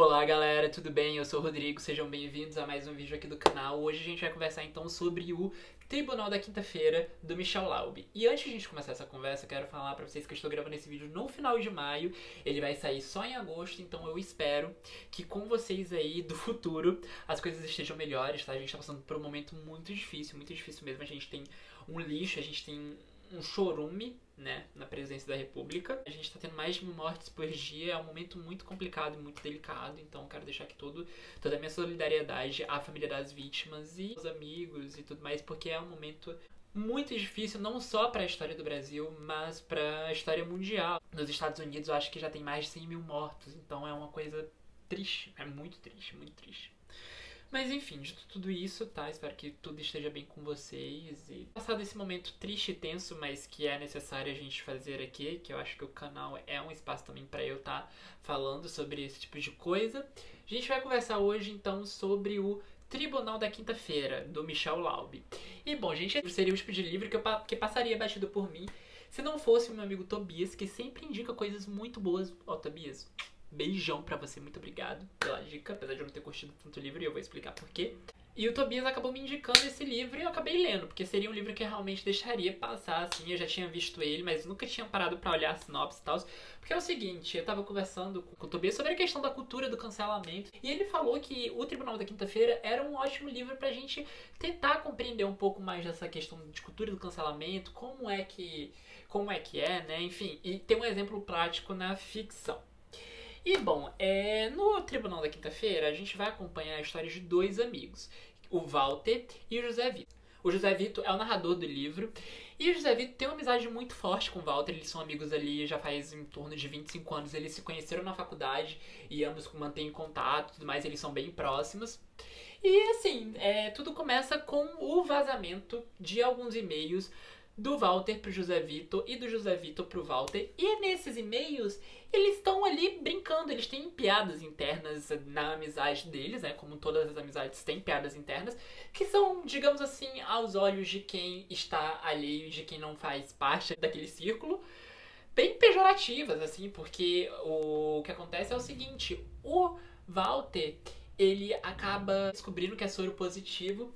Olá galera, tudo bem? Eu sou o Rodrigo, sejam bem-vindos a mais um vídeo aqui do canal. Hoje a gente vai conversar então sobre o Tribunal da Quinta-feira do Michel Laub. E antes de a gente começar essa conversa, eu quero falar pra vocês que eu estou gravando esse vídeo no final de maio. Ele vai sair só em agosto, então eu espero que com vocês aí do futuro as coisas estejam melhores, tá? A gente tá passando por um momento muito difícil mesmo. A gente tem um lixo, a gente tem um chorume, né, na presidência da República. A gente tá tendo mais de 1000 mortes por dia, é um momento muito complicado e muito delicado, então quero deixar aqui toda a minha solidariedade à família das vítimas e aos amigos e tudo mais, porque é um momento muito difícil, não só para a história do Brasil, mas para a história mundial. Nos Estados Unidos eu acho que já tem mais de 100 mil mortos, então é uma coisa triste, é muito triste, muito triste. Mas enfim, de tudo isso, tá? Espero que tudo esteja bem com vocês. E passado esse momento triste e tenso, mas que é necessário a gente fazer aqui, que eu acho que o canal é um espaço também pra eu estar falando sobre esse tipo de coisa. A gente vai conversar hoje então sobre o Tribunal da Quinta-feira, do Michel Laub. E bom, gente, seria o tipo de livro que passaria batido por mim se não fosse o meu amigo Tobias, que sempre indica coisas muito boas. Ó, Tobias, beijão pra você, muito obrigado pela dica, apesar de eu não ter curtido tanto o livro e eu vou explicar porquê. E o Tobias acabou me indicando esse livro e eu acabei lendo, porque seria um livro que eu realmente deixaria passar, assim, eu já tinha visto ele, mas nunca tinha parado pra olhar a sinopse e tal. Porque é o seguinte, eu tava conversando com o Tobias sobre a questão da cultura do cancelamento, e ele falou que o Tribunal da Quinta-feira era um ótimo livro pra gente tentar compreender um pouco mais dessa questão de cultura do cancelamento, como é que é, né, enfim, e tem um exemplo prático na ficção. E bom, no Tribunal da Quinta-feira a gente vai acompanhar a história de dois amigos, o Walter e o José Vitor. O José Vitor é o narrador do livro e o José Vitor tem uma amizade muito forte com o Walter, eles são amigos ali já faz em torno de 25 anos, eles se conheceram na faculdade e ambos mantêm contato e tudo mais, eles são bem próximos. E assim, tudo começa com o vazamento de alguns e-mails do Walter pro José Vitor e do José Vitor pro Walter. E nesses e-mails, eles estão ali brincando, eles têm piadas internas na amizade deles, né? Como todas as amizades têm piadas internas, que são, digamos assim, aos olhos de quem está alheio, de quem não faz parte daquele círculo, bem pejorativas, assim, porque o que acontece é o seguinte, o Walter, ele acaba descobrindo que é soro positivo.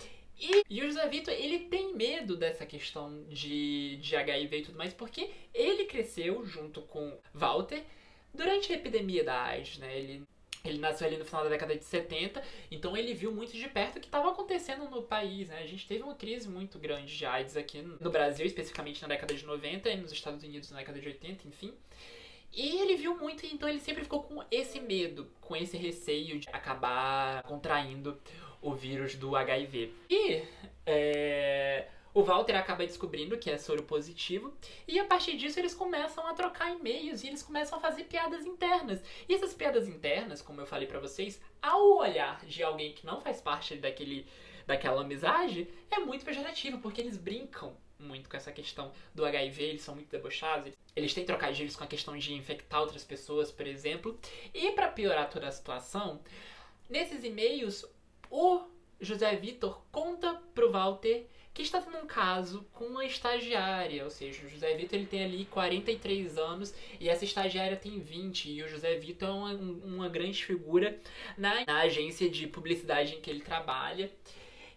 E o José Vitor, ele tem medo dessa questão de HIV e tudo mais, porque ele cresceu junto com Walter durante a epidemia da AIDS, né? Ele nasceu ali no final da década de 70, então ele viu muito de perto o que estava acontecendo no país, né? A gente teve uma crise muito grande de AIDS aqui no Brasil, especificamente na década de 90, e nos Estados Unidos na década de 80, enfim. E ele viu muito, então ele sempre ficou com esse medo, com esse receio de acabar contraindo o vírus do HIV. E o Walter acaba descobrindo que é soro positivo, e a partir disso eles começam a trocar e-mails e eles começam a fazer piadas internas. E essas piadas internas, como eu falei pra vocês, ao olhar de alguém que não faz parte daquela amizade, é muito pejorativo, porque eles brincam muito com essa questão do HIV, eles são muito debochados, eles têm trocadilhos com a questão de infectar outras pessoas, por exemplo. E pra piorar toda a situação, nesses e-mails, o José Vitor conta pro Walter que está tendo um caso com uma estagiária, ou seja, o José Vitor ele tem ali 43 anos e essa estagiária tem 20, e o José Vitor é uma grande figura na agência de publicidade em que ele trabalha.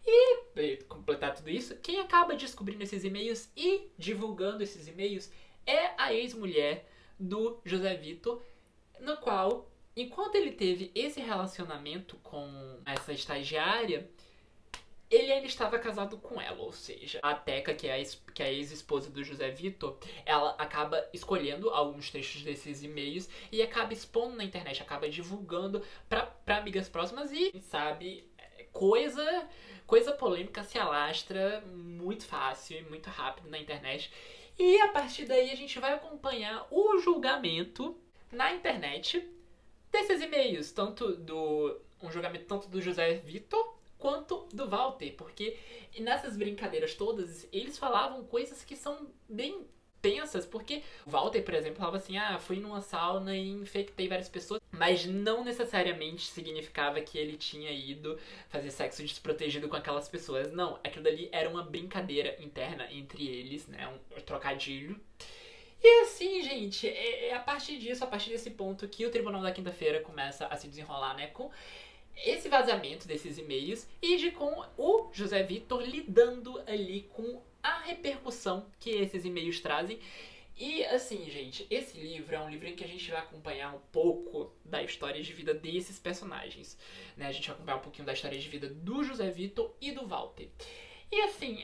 E, para completar tudo isso, quem acaba descobrindo esses e-mails e divulgando esses e-mails é a ex-mulher do José Vitor, no qual, enquanto ele teve esse relacionamento com essa estagiária, ele ainda estava casado com ela, ou seja, a Teca, que é a ex-esposa do José Vitor, ela acaba escolhendo alguns trechos desses e-mails e acaba expondo na internet, acaba divulgando pra amigas próximas e, sabe, coisa polêmica se alastra muito fácil e muito rápido na internet. E a partir daí a gente vai acompanhar o julgamento na internet desses e-mails, um julgamento tanto do José Vitor quanto do Walter, porque nessas brincadeiras todas eles falavam coisas que são bem tensas, porque o Walter, por exemplo, falava assim, fui numa sauna e infectei várias pessoas, mas não necessariamente significava que ele tinha ido fazer sexo desprotegido com aquelas pessoas. Não, aquilo dali era uma brincadeira interna entre eles, né, um trocadilho. E assim, gente, é a partir disso, a partir desse ponto que o Tribunal da Quinta-feira começa a se desenrolar, né, com esse vazamento desses e-mails e de com o José Victor lidando ali com a repercussão que esses e-mails trazem. E assim, gente, esse livro é um livro em que a gente vai acompanhar um pouco da história de vida desses personagens, né? A gente vai acompanhar um pouquinho da história de vida do José Victor e do Walter. E assim,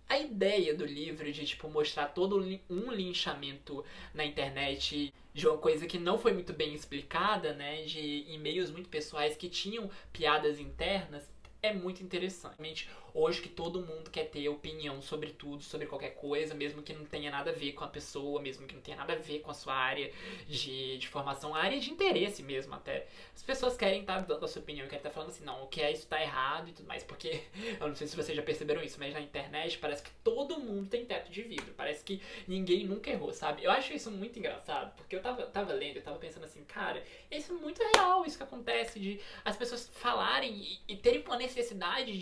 a ideia do livro de tipo mostrar todo um linchamento na internet de uma coisa que não foi muito bem explicada, né, de e-mails muito pessoais que tinham piadas internas, é muito interessante. Hoje que todo mundo quer ter opinião sobre tudo, sobre qualquer coisa, mesmo que não tenha nada a ver com a pessoa, mesmo que não tenha nada a ver com a sua área de formação, a área de interesse mesmo até. As pessoas querem estar dando a sua opinião, querem estar falando assim, não, o que é isso tá errado e tudo mais, porque eu não sei se vocês já perceberam isso, mas na internet parece que todo mundo tem teto de vidro, parece que ninguém nunca errou, sabe? Eu acho isso muito engraçado, porque eu tava lendo, eu tava pensando assim, cara, isso é muito real, isso que acontece, de as pessoas falarem e terem uma necessidade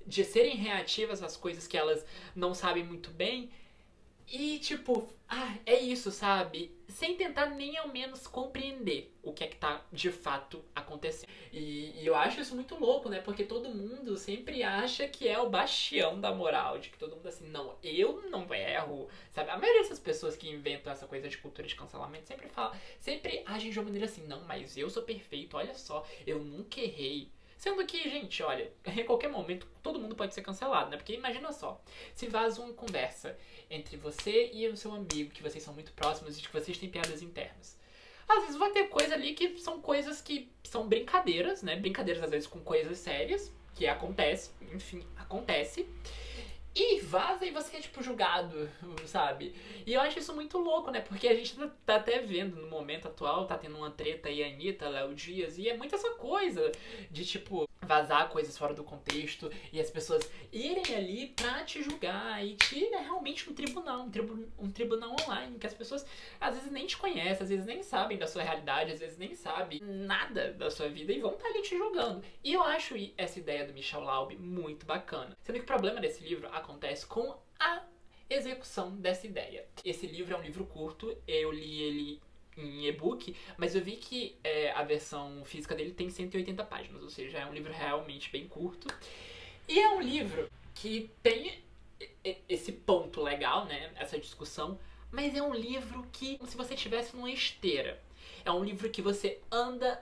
de serem reativas às coisas que elas não sabem muito bem. E tipo, é isso, sabe? Sem tentar nem ao menos compreender o que é que tá de fato acontecendo. E eu acho isso muito louco, né? Porque todo mundo sempre acha que é o bastião da moral. De que todo mundo assim, não, eu não erro, sabe? A maioria dessas pessoas que inventam essa coisa de cultura de cancelamento sempre agem de uma maneira assim, não, mas eu sou perfeito, olha só, eu nunca errei. Sendo que, gente, olha, em qualquer momento todo mundo pode ser cancelado, né? Porque imagina só, se vaza uma conversa entre você e o seu amigo, que vocês são muito próximos e que vocês têm piadas internas. Às vezes vai ter coisa ali que são coisas que são brincadeiras, né? Brincadeiras às vezes com coisas sérias, que acontece, enfim, acontece. E vaza e você é, tipo, julgado, sabe? E eu acho isso muito louco, né? Porque a gente tá até vendo no momento atual, tá tendo uma treta aí, a Anitta, Léo Dias, e é muito essa coisa de, tipo, vazar coisas fora do contexto e as pessoas irem ali pra te julgar e te realmente um tribunal, um tribunal online, que as pessoas às vezes nem te conhecem, às vezes nem sabem da sua realidade, às vezes nem sabem nada da sua vida e vão estar ali te julgando. E eu acho essa ideia do Michel Laub muito bacana. Sendo que o problema desse livro acontece com a execução dessa ideia. Esse livro é um livro curto, eu li ele em e-book, mas eu vi que a versão física dele tem 180 páginas, ou seja, é um livro realmente bem curto. E é um livro que tem esse ponto legal, né, essa discussão, mas é um livro que, como se você estivesse numa esteira. É um livro que você anda,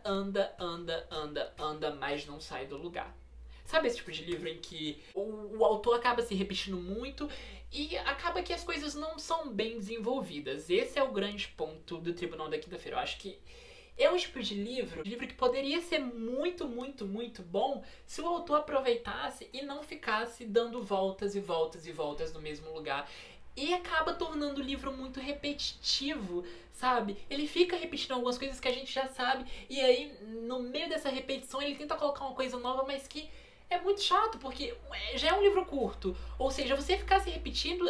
mas não sai do lugar. Sabe esse tipo de livro em que o autor acaba se repetindo muito e acaba que as coisas não são bem desenvolvidas? Esse é o grande ponto do Tribunal da Quinta-feira. Eu acho que é um tipo de livro que poderia ser muito, muito, muito bom se o autor aproveitasse e não ficasse dando voltas e voltas e voltas no mesmo lugar. E acaba tornando o livro muito repetitivo, sabe? Ele fica repetindo algumas coisas que a gente já sabe, e aí, no meio dessa repetição, ele tenta colocar uma coisa nova, mas que é muito chato, porque já é um livro curto. Ou seja, você ficar se repetindo,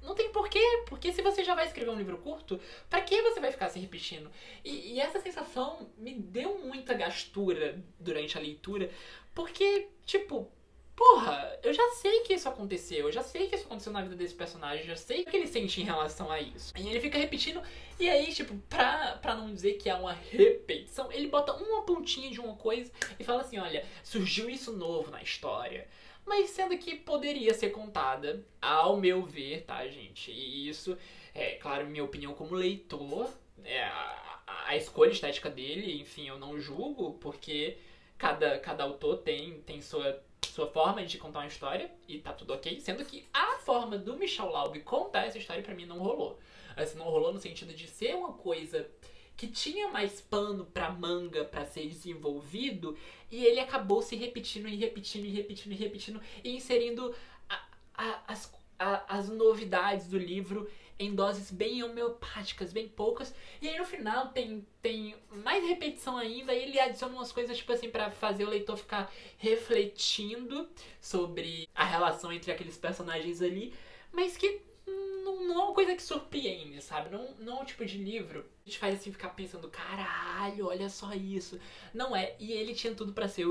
não tem porquê. Porque se você já vai escrever um livro curto, pra que você vai ficar se repetindo? E essa sensação me deu muita gastura durante a leitura, porque, tipo, porra, eu já sei que isso aconteceu, eu já sei que isso aconteceu na vida desse personagem, eu já sei o que ele sente em relação a isso. E ele fica repetindo, e aí, tipo, pra não dizer que é uma repetição, ele bota uma pontinha de uma coisa e fala assim, olha, surgiu isso novo na história. Mas sendo que poderia ser contada, ao meu ver, tá, gente? E isso é, claro, minha opinião como leitor, a escolha estética dele, enfim, eu não julgo, porque cada autor tem sua forma de contar uma história e tá tudo ok, sendo que a forma do Michel Laub contar essa história pra mim não rolou. Assim, não rolou no sentido de ser uma coisa que tinha mais pano pra manga pra ser desenvolvido e ele acabou se repetindo e inserindo as novidades do livro em doses bem homeopáticas, bem poucas. E aí no final tem mais repetição ainda, e ele adiciona umas coisas tipo assim pra fazer o leitor ficar refletindo sobre a relação entre aqueles personagens ali, mas que não é uma coisa que surpreende, sabe? Não é um tipo de livro que te faz assim ficar pensando, caralho, olha só isso. Não é, e ele tinha tudo pra ser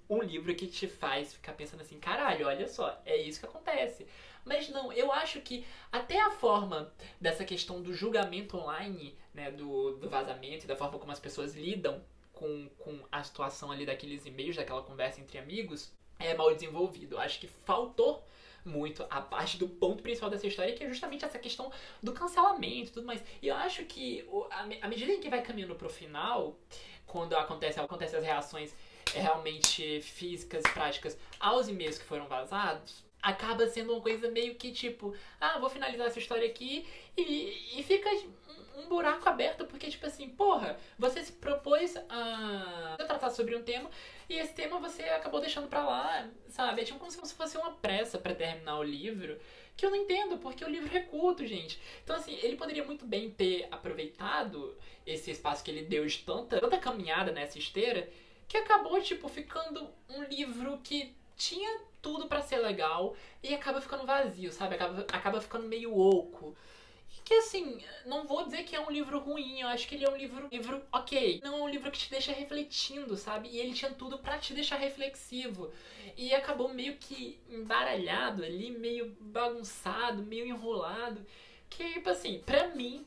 um livro que te faz ficar pensando assim, caralho, olha só, é isso que acontece. Mas não, eu acho que até a forma dessa questão do julgamento online, né, do vazamento e da forma como as pessoas lidam com a situação ali daqueles e-mails, daquela conversa entre amigos, é mal desenvolvido. Eu acho que faltou muito a parte do ponto principal dessa história, que é justamente essa questão do cancelamento e tudo mais. E eu acho que à medida em que vai caminhando pro final, quando acontece as reações realmente físicas e práticas aos e-mails que foram vazados, acaba sendo uma coisa meio que tipo, vou finalizar essa história aqui e fica um buraco aberto, porque tipo assim, porra, você se propôs a tratar sobre um tema e esse tema você acabou deixando pra lá, sabe? É tipo como se fosse uma pressa pra terminar o livro, que eu não entendo, porque o livro é curto, gente. Então assim, ele poderia muito bem ter aproveitado esse espaço que ele deu de tanta caminhada nessa esteira, que acabou tipo ficando um livro que tinha tudo pra ser legal e acaba ficando vazio, sabe? Acaba ficando meio oco. E que assim, não vou dizer que é um livro ruim, eu acho que ele é um livro ok. Não é um livro que te deixa refletindo, sabe? E ele tinha tudo pra te deixar reflexivo. E acabou meio que embaralhado ali, meio bagunçado, meio enrolado. Que, tipo assim, pra mim,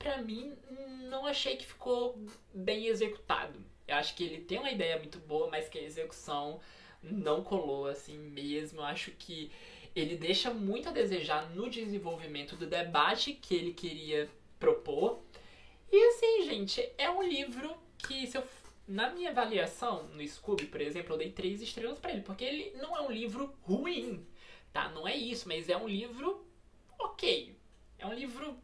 não achei que ficou bem executado. Eu acho que ele tem uma ideia muito boa, mas que a execução não colou assim mesmo. Eu acho que ele deixa muito a desejar no desenvolvimento do debate que ele queria propor. E assim, gente, é um livro que, na minha avaliação, no Scooby, por exemplo, eu dei 3 estrelas pra ele, porque ele não é um livro ruim, tá? Não é isso, mas é um livro ok. É um livro,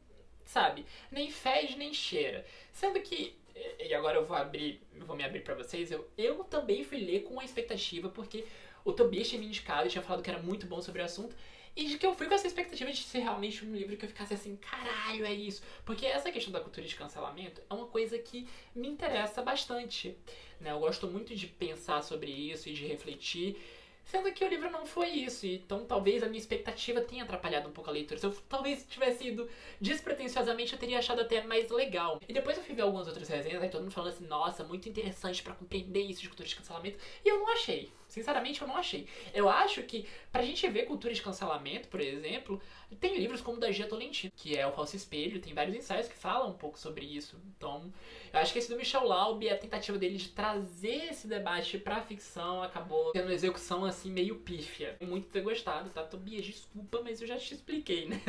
sabe, nem fede nem cheira. Sendo que, e agora eu vou me abrir pra vocês, eu também fui ler com uma expectativa, porque o Tobias tinha me indicado e tinha falado que era muito bom sobre o assunto, e de que eu fui com essa expectativa de ser realmente um livro que eu ficasse assim, caralho, é isso. Porque essa questão da cultura de cancelamento é uma coisa que me interessa bastante, né? Eu gosto muito de pensar sobre isso e de refletir, sendo que o livro não foi isso, então talvez a minha expectativa tenha atrapalhado um pouco a leitura. Se eu talvez tivesse ido despretensiosamente, eu teria achado até mais legal. E depois eu fui ver algumas outras resenhas, aí todo mundo falando assim, nossa, muito interessante pra compreender isso de cultura de cancelamento, e eu não achei. Sinceramente, eu não achei. Eu acho que, pra gente ver cultura de cancelamento, por exemplo, tem livros como o da Gia Tolentino, que é O Falso Espelho, tem vários ensaios que falam um pouco sobre isso. Então, eu acho que esse do Michel Laub, a tentativa dele de trazer esse debate pra ficção, acabou tendo uma execução, assim, meio pífia. Muito ter gostado, tá? Tobias, desculpa, mas eu já te expliquei, né?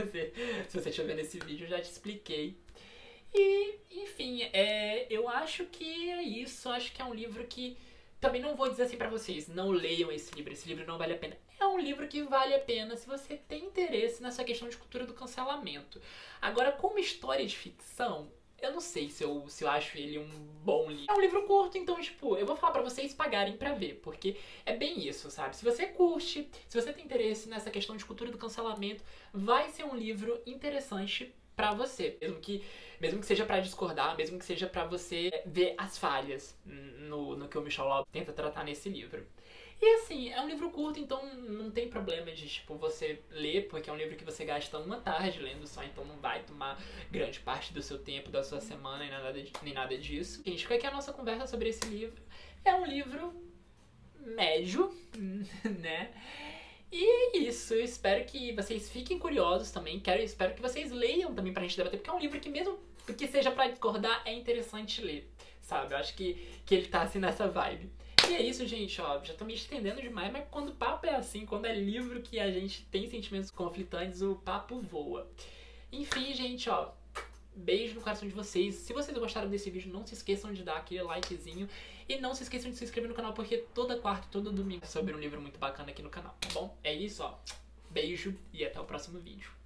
Se você estiver vendo esse vídeo, eu já te expliquei. E, enfim, eu acho que é isso. Acho que é um livro que... Também não vou dizer assim pra vocês, não leiam esse livro não vale a pena. É um livro que vale a pena se você tem interesse nessa questão de cultura do cancelamento. Agora, como história de ficção, eu não sei se eu acho ele um bom livro. É um livro curto, então, tipo, eu vou falar pra vocês pagarem pra ver, porque é bem isso, sabe? Se você curte, se você tem interesse nessa questão de cultura do cancelamento, vai ser um livro interessante pra você. Mesmo que seja pra discordar, mesmo que seja pra você ver as falhas no que o Michel Laub tenta tratar nesse livro. E assim, é um livro curto, então não tem problema de, tipo, você ler, porque é um livro que você gasta uma tarde lendo só, então não vai tomar grande parte do seu tempo, da sua semana, nem nada disso. Gente, fica aqui a nossa conversa sobre esse livro. É um livro médio, né? E é isso, eu espero que vocês fiquem curiosos também, espero que vocês leiam também pra gente debater, porque é um livro que mesmo que seja pra discordar, é interessante ler, sabe? Eu acho que ele tá assim nessa vibe. E é isso, gente, ó, já tô me estendendo demais, mas quando o papo é assim, quando é livro que a gente tem sentimentos conflitantes, o papo voa. Enfim, gente, ó, beijo no coração de vocês. Se vocês gostaram desse vídeo, não se esqueçam de dar aquele likezinho. E não se esqueçam de se inscrever no canal, porque toda quarta e todo domingo é sobre um livro muito bacana aqui no canal, tá bom? É isso, ó. Beijo e até o próximo vídeo.